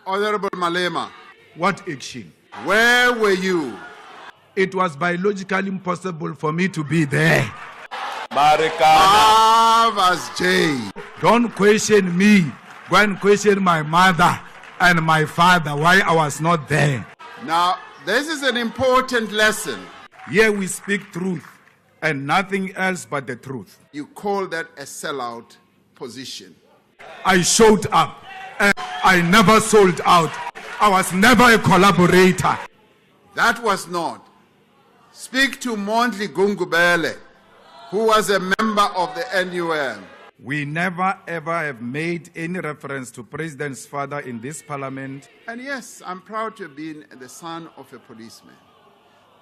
Honorable Malema. What action? Where were you? It was biologically impossible for me to be there. Marvelous J. Don't question me. Go and question my mother and my father why I was not there. Now, this is an important lesson. Here we speak truth and nothing else but the truth. You call that a sellout position. I showed up. And I never sold out. I was never a collaborator. That was not. Speak to Mondli Gungubele, who was a member of the NUM. We never ever have made any reference to President's father in this parliament. And yes, I'm proud to have been the son of a policeman,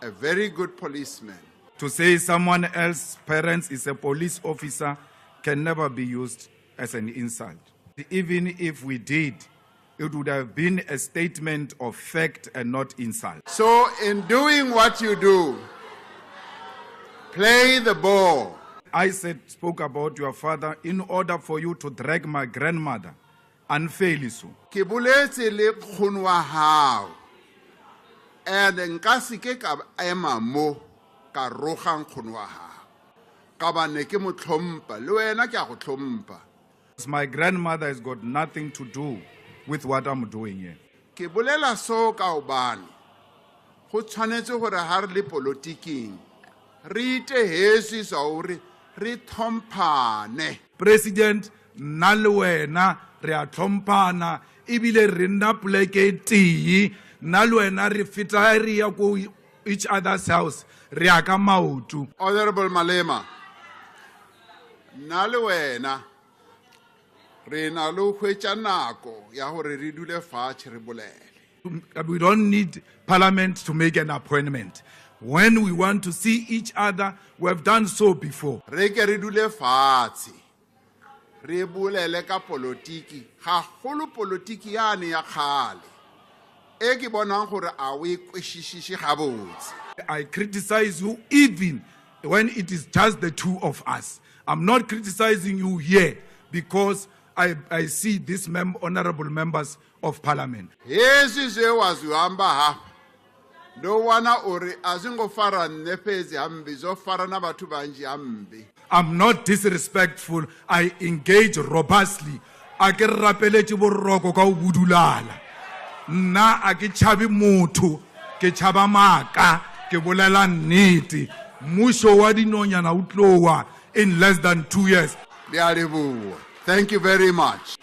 a very good policeman. To say someone else's parents is a police officer can never be used as an insult. Even if we did, it would have been a statement of fact and not insult. So in doing what you do, play the ball. I spoke about your father in order for you to drag my grandmother unfairly so. Ke boletse le nkgono wa hao. And nka se ke ka ema mo ka roga nkgono wa hao. Ka ba ne ke mo tlhompa le wena ke a go tlhompa. My grandmother has got nothing to do with what I'm doing here. Ke bolela so ka obane. Go tshwanetse gore ha re le politiking. Re ite hesi sa hore re tlhompane. President, nna le wena re a tlhompana ebile re nna poleke tee nna le wena re feta re ya go each other's house re ya ka maoto. Honorable Malema, nna le wena re na lo hwetša nako ya gore re dule fatshe re bolele. We don't need parliament to make an appointment. When we want to see each other, we have done so before. Re ke re dule fatshe re bolele ka politiki ga golo politiki yane ya kgale e ke bonang gore a o e kweshišiše gabotse. I criticize you even when it is just the two of us. I'm not criticizing you here because I see these honorable members of parliament. Hesi se waziwamba ha. No wana ori azingo fara nefezi hambi zo fara na batu banji hambi. I'm not disrespectful. I engage robustly. Ake rapeletse boroko ka budulala. Na ake chabi motho, ke chaba maka, ke bolela nnete. Musho wa dinonyana utlowa in less than 2 years. Thank you very much.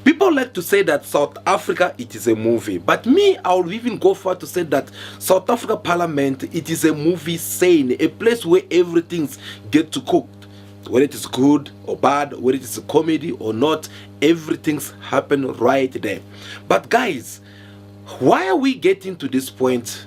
People like to say that South Africa, it is a movie. But me, I will even go far to say that South Africa Parliament, it is a movie scene, a place where everything's get to cooked. Whether it is good or bad, whether it is a comedy or not, everything's happen right there. But guys, why are we getting to this point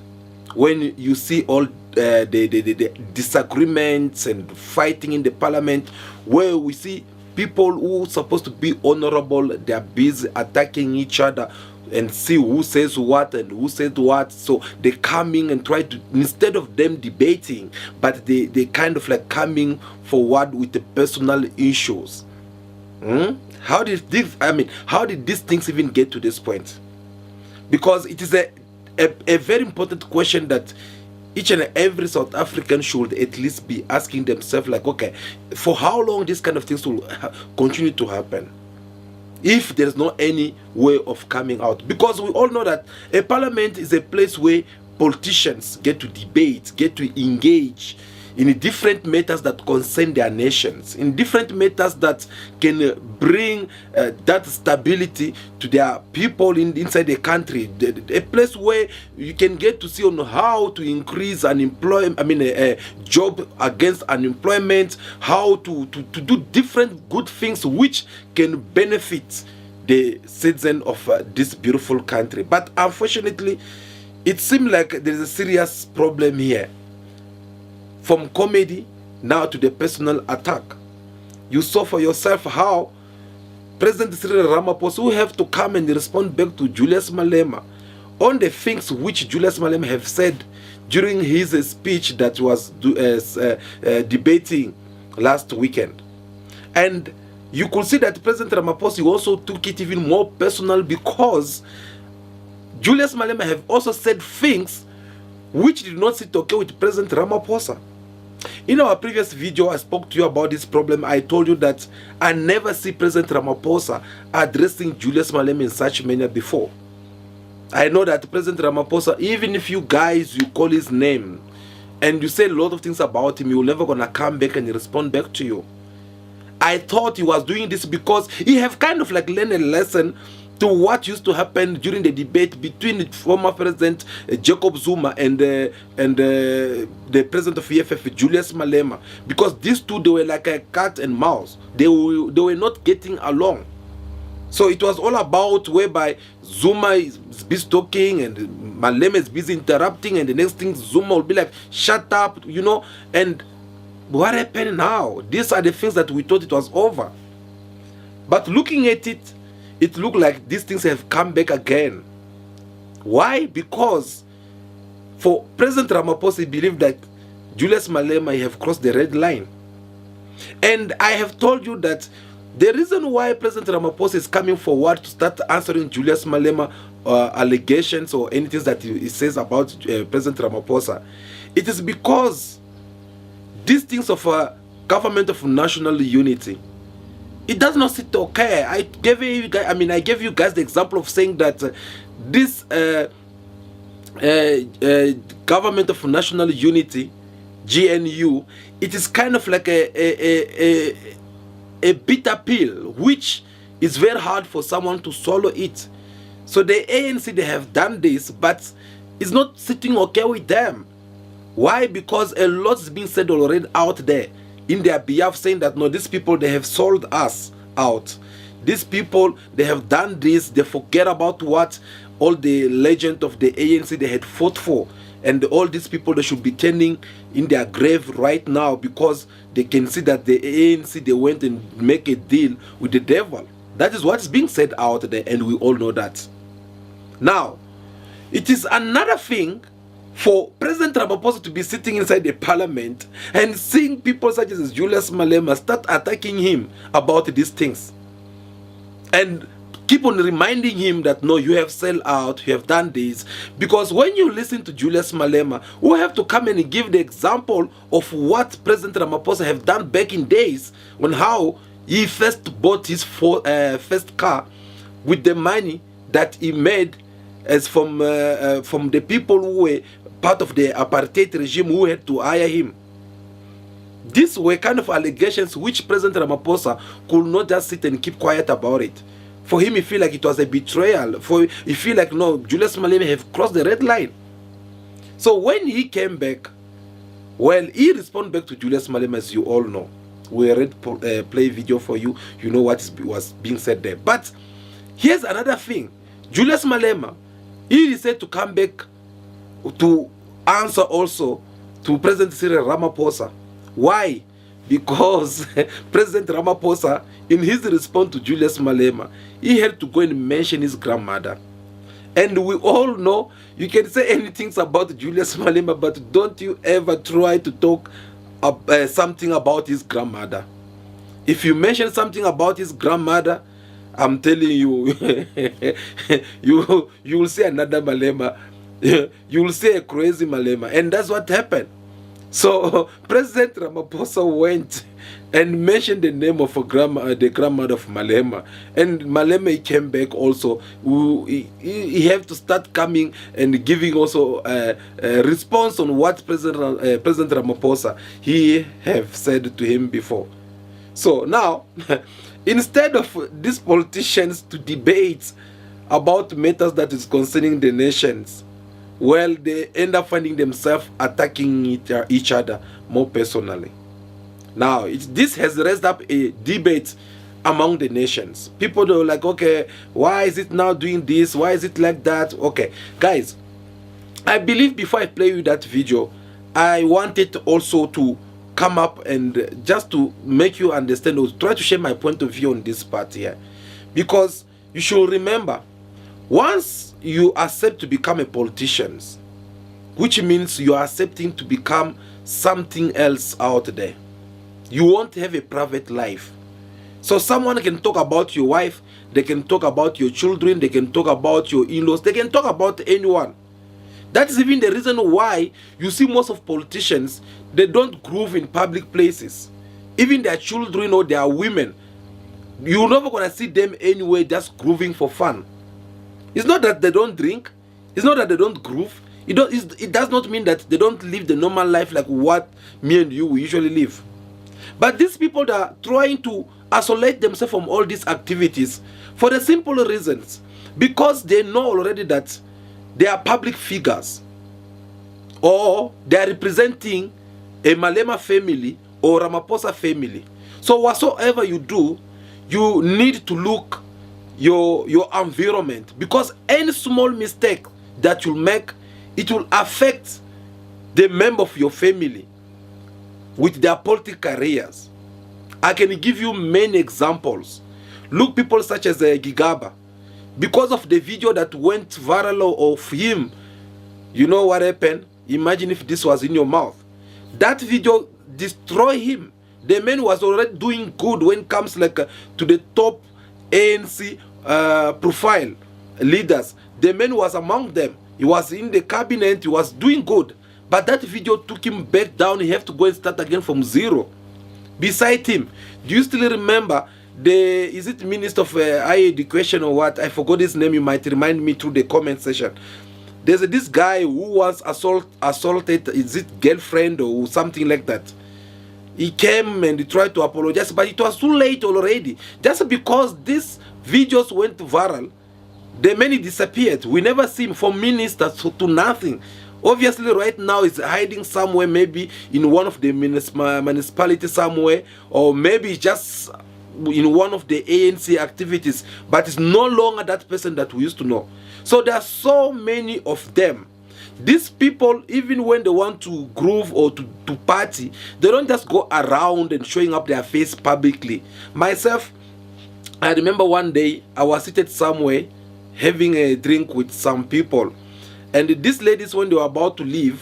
when you see all the disagreements and fighting in the parliament, where we see people who are supposed to be honorable, they are busy attacking each other? and see who says what and who said what. So they coming and try to, instead of them debating, but they kind of like coming forward with the personal issues. How did these things even get to this point? Because it is a very important question that each and every South African should at least be asking themselves, like, okay, for how long this kind of things will continue to happen if there's no any way of coming out? Because we all know that a parliament is a place where politicians get to debate, get to engage in different matters that concern their nations, in different matters that can bring that stability to their people inside the country. A place where you can get to see on how to increase unemployment, job against unemployment, how to do different good things which can benefit the citizen of this beautiful country. But unfortunately, it seems like there is a serious problem here. From comedy now to the personal attack. You saw for yourself how President Cyril Ramaphosa will have to come and respond back to Julius Malema on the things which Julius Malema have said during his speech that was debating last weekend. And you could see that President Ramaphosa also took it even more personal, because Julius Malema have also said things which did not sit okay with President Ramaphosa. In our previous video, I spoke to you about this problem. I told you that I never see President Ramaphosa addressing Julius Malema in such manner before. I know that President Ramaphosa, even if you guys, you call his name and you say a lot of things about him, you're never gonna come back and respond back to you. I thought he was doing this because he have kind of like learned a lesson to what used to happen during the debate between the former president Jacob Zuma and the president of EFF, Julius Malema, because these two, they were like a cat and mouse. They were not getting along. So it was all about whereby Zuma is busy talking and Malema is busy interrupting, and the next thing Zuma will be like, shut up, you know. And what happened now? These are the things that we thought it was over. But looking at it, it looked like these things have come back again. Why? Because for President Ramaphosa, he believed that Julius Malema have crossed the red line. And I have told you that the reason why President Ramaphosa is coming forward to start answering Julius Malema allegations or anything that he says about President Ramaphosa, it is because these things of a government of national unity, it does not sit okay. I gave you guys the example of saying that this government of national unity, GNU, it is kind of like a bitter pill, which is very hard for someone to swallow it. So the ANC, they have done this, but it's not sitting okay with them. Why? Because a lot is being said already out there in their behalf, saying that no, these people, they have sold us out. These people, they have done this. They forget about what all the legend of the ANC they had fought for, and all these people, they should be turning in their grave right now, because they can see that the ANC, they went and make a deal with the devil. That is what is being said out there, and we all know that. Now, it is another thing for President Ramaphosa to be sitting inside the parliament and seeing people such as Julius Malema start attacking him about these things, and keep on reminding him that no, you have sold out, you have done this. Because when you listen to Julius Malema, we have to come and give the example of what President Ramaphosa have done back in days, on how he first bought his first car with the money that he made as from the people who were part of the apartheid regime, who had to hire him. These were kind of allegations which President Ramaphosa could not just sit and keep quiet about it. For him, he feel like it was a betrayal. He feel like, no, Julius Malema have crossed the red line. So when he came back, well, he responded back to Julius Malema, as you all know. We already play video for you. You know what was being said there. But here's another thing. Julius Malema, he decided to come back to answer also to President Cyril Ramaphosa. Why? Because President Ramaphosa, in his response to Julius Malema, he had to go and mention his grandmother. And we all know you can say anything about Julius Malema, but don't you ever try to talk something about his grandmother. If you mention something about his grandmother, I'm telling you, you will see another Malema. You will see a crazy Malema. And that's what happened. So President Ramaphosa went and mentioned the name of the grandmother of Malema, and Malema he came back also. He have to start coming and giving also a response on what President Ramaphosa he have said to him before. So now, instead of these politicians to debate about matters that is concerning the nations, well, they end up finding themselves attacking each other more personally. Now, this has raised up a debate among the nations. People are like, okay, why is it now doing this? Why is it like that? Okay, guys, I believe before I play you that video, I wanted also to come up and just to make you understand or try to share my point of view on this part here. Because you should remember, once you accept to become a politician, which means you are accepting to become something else out there, you won't have a private life. So someone can talk about your wife, they can talk about your children, they can talk about your in-laws, they can talk about anyone. That is even the reason why you see most of politicians, they don't groove in public places. Even their children or their women, you're never gonna see them anywhere just grooving for fun. It's not that they don't drink, it's not that they don't groove. It does not mean that they don't live the normal life like what me and you usually live. But these people that are trying to isolate themselves from all these activities for the simple reasons, because they know already that they are public figures, or they are representing a Malema family or Ramaphosa family. So whatsoever you do, you need to look your environment, because any small mistake that you make, it will affect the member of your family with their political careers. I can give you many examples. Look, people such as Gigaba, because of the video that went viral of him, you know what happened? Imagine if this was in your mouth. That video destroyed him. The man was already doing good when it comes like to the top ANC profile leaders. The man was among them. He was in the cabinet. He was doing good. But that video took him back down. He have to go and start again from zero. Beside him, do you still remember is it Minister of Higher Education or what? I forgot his name. You might remind me through the comment section. There's this guy who was assaulted, is it girlfriend or something like that? He came and he tried to apologize, but it was too late already. Just because these videos went viral, the many disappeared. We never see him from ministers to nothing. Obviously, right now he's hiding somewhere, maybe in one of the municipalities somewhere, or maybe just in one of the ANC activities, but it's no longer that person that we used to know. So there are so many of them. These people, even when they want to groove or to party, they don't just go around and showing up their face publicly. Myself, I remember one day I was seated somewhere having a drink with some people, and these ladies, when they were about to leave,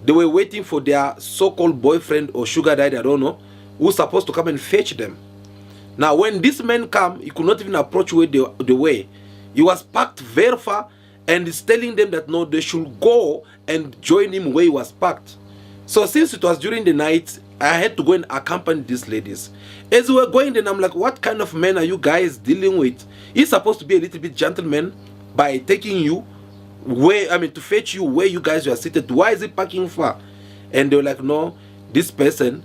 they were waiting for their so-called boyfriend or sugar daddy, I don't know, who's supposed to come and fetch them. Now, when this man came, he could not even approach where the way. He was parked very far, and he's telling them that no, they should go and join him where he was parked. So since it was during the night, I had to go and accompany these ladies. As we were going, then I'm like, what kind of men are you guys dealing with? He's supposed to be a little bit gentleman by taking you to fetch you where you guys were seated. Why is he parking far? And they were like, no, this person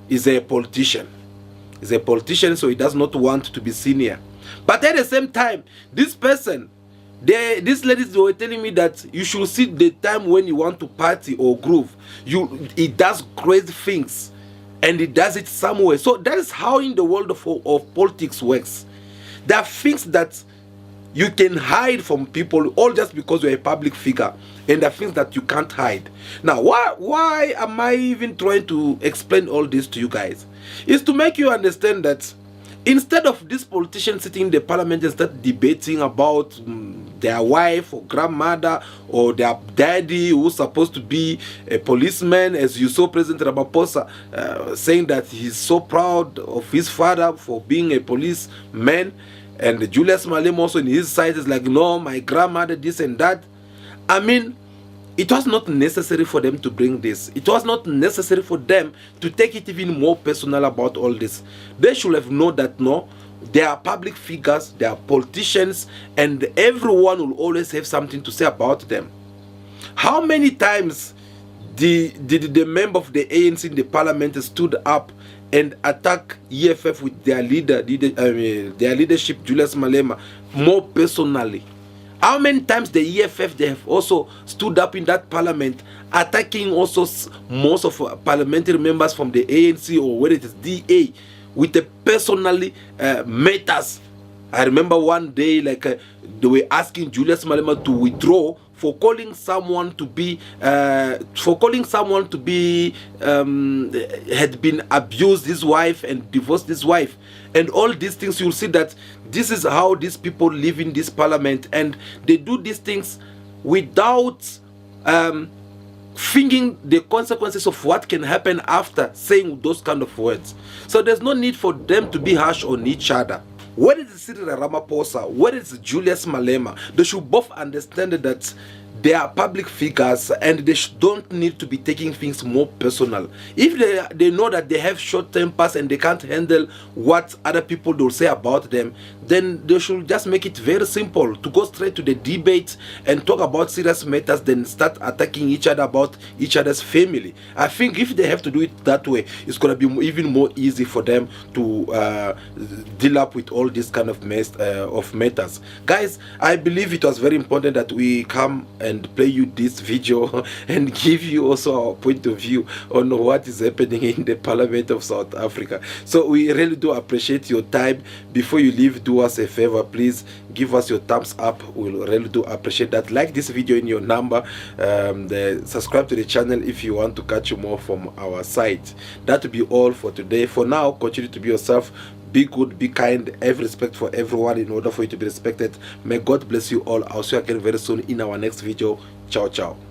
is a politician. He's a politician, so he does not want to be senior. But at the same time, this person, these ladies were telling me that you should see the time when you want to party or groove. He does crazy things, and he does it somewhere. So that is how in the world of politics works. There are things that you can hide from people all just because you're a public figure, and there are things that you can't hide. Now, why am I even trying to explain all this to you guys? It's to make you understand that instead of this politician sitting in the parliament and start debating about their wife or grandmother or their daddy who's supposed to be a policeman, as you saw President Ramaphosa saying that he's so proud of his father for being a policeman, and Julius Malema also in his side is like, no, my grandmother this and that. I mean, it was not necessary for them to bring this. It was not necessary for them to take it even more personal about all this. They should have known that no, they are public figures, they are politicians, and everyone will always have something to say about them. How many times did the member of the ANC in the parliament stood up and attack EFF with their their leadership, Julius Malema, more personally? How many times the EFF, they have also stood up in that parliament attacking also most of parliamentary members from the ANC or whether it is DA with the personally matters. I remember one day, like they were asking Julius Malema to withdraw for calling someone to be had been abused his wife and divorced his wife, and all these things. You'll see that this is how these people live in this parliament, and they do these things without thinking the consequences of what can happen after saying those kind of words. So there's no need for them to be harsh on each other. Whether it's Cyril Ramaphosa, whether it's Julius Malema, they should both understand that they are public figures and they don't need to be taking things more personal. If they know that they have short tempers and they can't handle what other people will say about them, then they should just make it very simple to go straight to the debate and talk about serious matters, then start attacking each other about each other's family. I think if they have to do it that way, it's going to be even more easy for them to deal up with all this kind of mess of matters. Guys, I believe it was very important that we come and play you this video and give you also our point of view on what is happening in the Parliament of South Africa. So we really do appreciate your time. Before you leave, do us a favor, please give us your thumbs up. We'll really do appreciate that. Like this video in your number, subscribe to the channel if you want to catch more from our site. That will be all for today. For now, continue to be yourself. Be good, be kind, have respect for everyone in order for you to be respected. May God bless you all. I'll see you again very soon in our next video. Ciao, ciao.